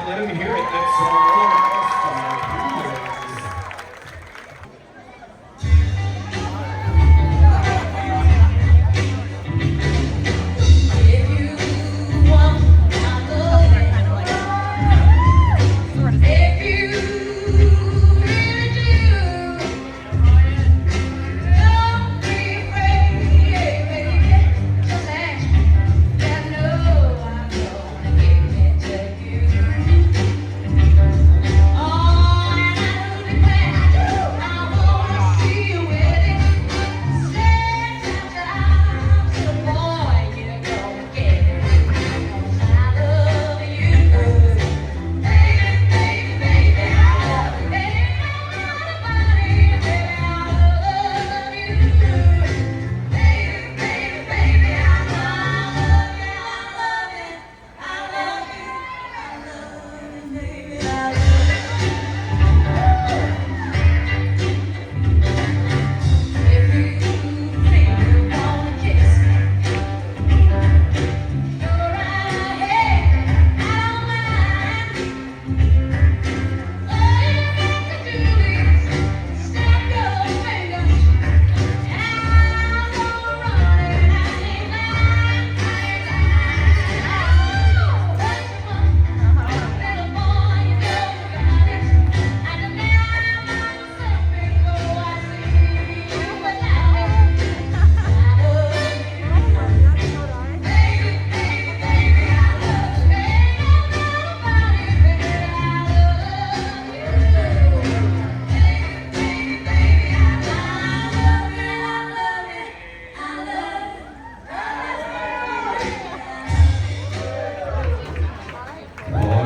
Let him hear it. That's all-star.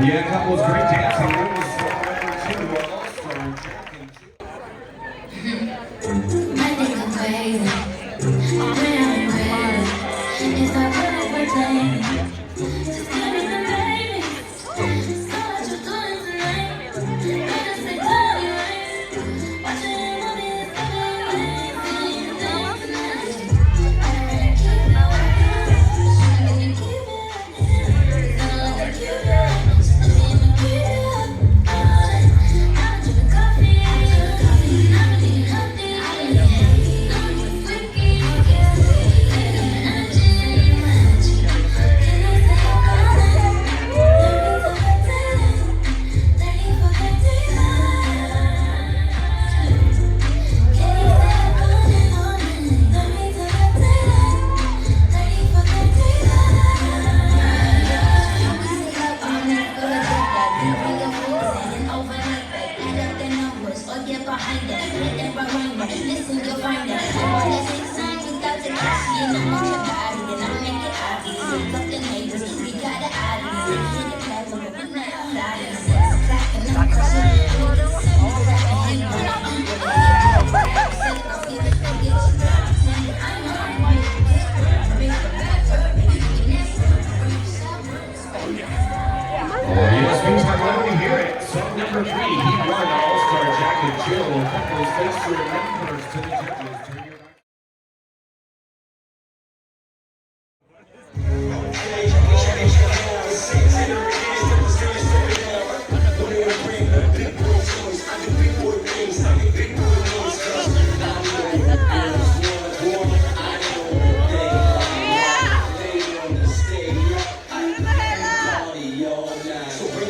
Yeah, couples, great dancing. That was number 2 all-star championship. My nigga crazy. When I'm with it, it's not what we're playing. Just give me some baby. So what you doing tonight? Better say tell me right. Watching movies, seeing you dance tonight. I keep it up. Keep it up. Keep it up. Listen, you'll find it. Let's take signs without the cash. You know, make your body, and I'll make it obvious. Fuck the neighbors, we got it obvious. Hit the platform, but we're not outside. 6 o'clock, and I'm crushing. Swingtime, let me hear it. Song number 3, he won All-Star Jack and Jill. Couples, thanks to your members to the judges. Turn your back. So bring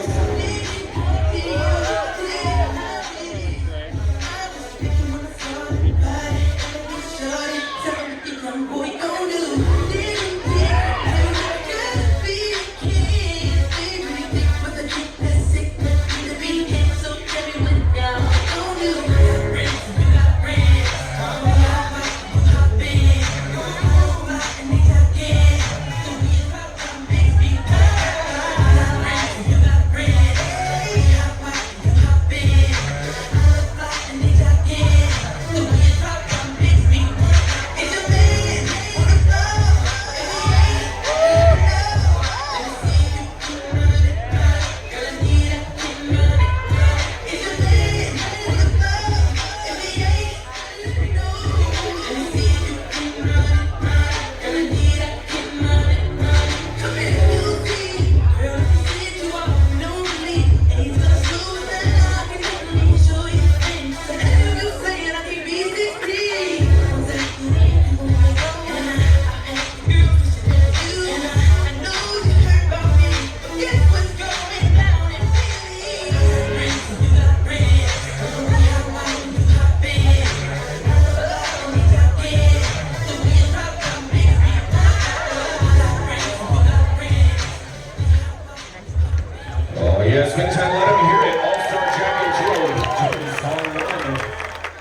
Swingtime, let him hear it. All-Star Jack and Jill. Join song 1.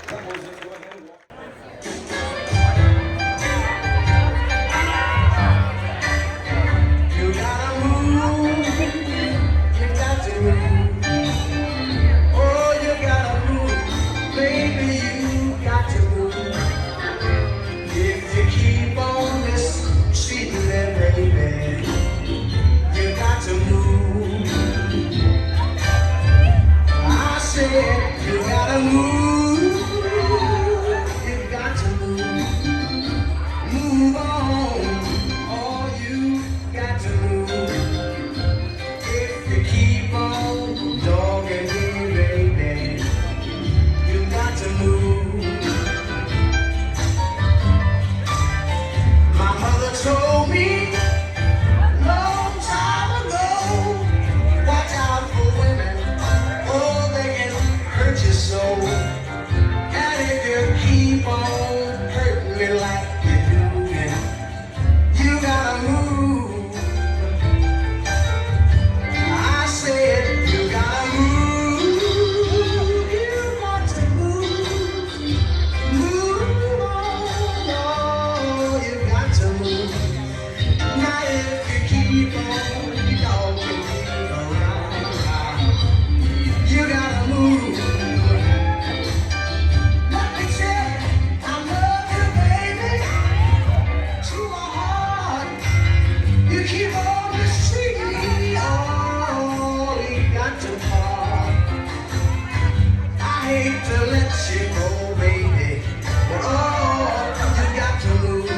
Couples, let's go ahead and walk. You gotta move, you got to move. Oh, you gotta move, baby, you got to move. If you keep on mistreating me, baby, you got to move. I said you gotta move, you got to move. Move on, oh, you got to move. If you keep on dogging me, baby, you got to move. My mother told me long time ago, watch out for women, oh, they can hurt your soul. And if you keep on hurting me like you do, then you gotta move. I said you gotta move. You got to move. Move on. Oh, you got to move. Now if you keep on dogging me around, you gotta move. Let me tell you, I love you, baby, to my heart. You keep on mistreating me, oh, you got to part. I hate to let you go, baby, but oh, you got to move.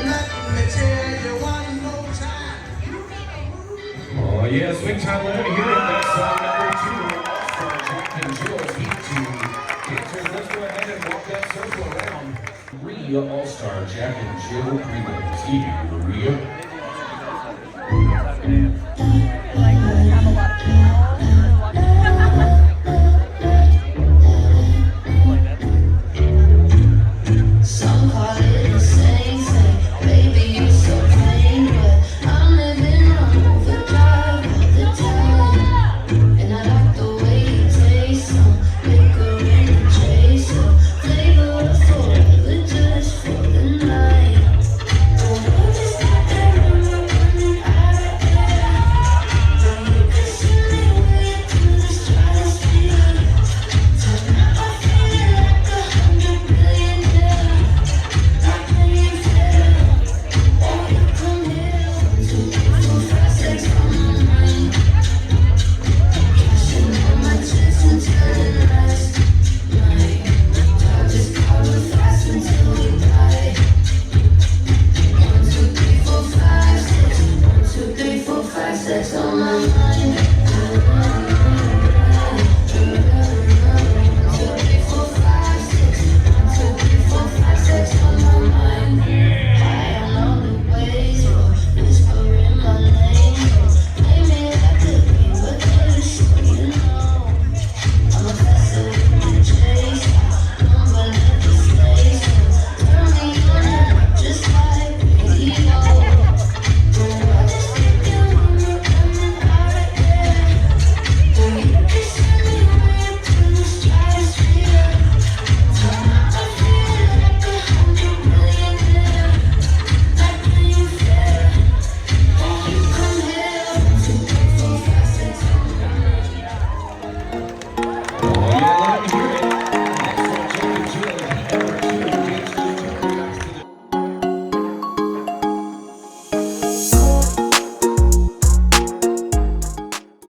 Let me tell you one more time, you gotta move. Oh, yeah, Swingtime, let him hear it. That's song number 2. All-Star Jack and Jill. Heat 2. Dancers, let's go ahead and walk that circle around. 3 All-Star Jack and Jill prelims. Here we go.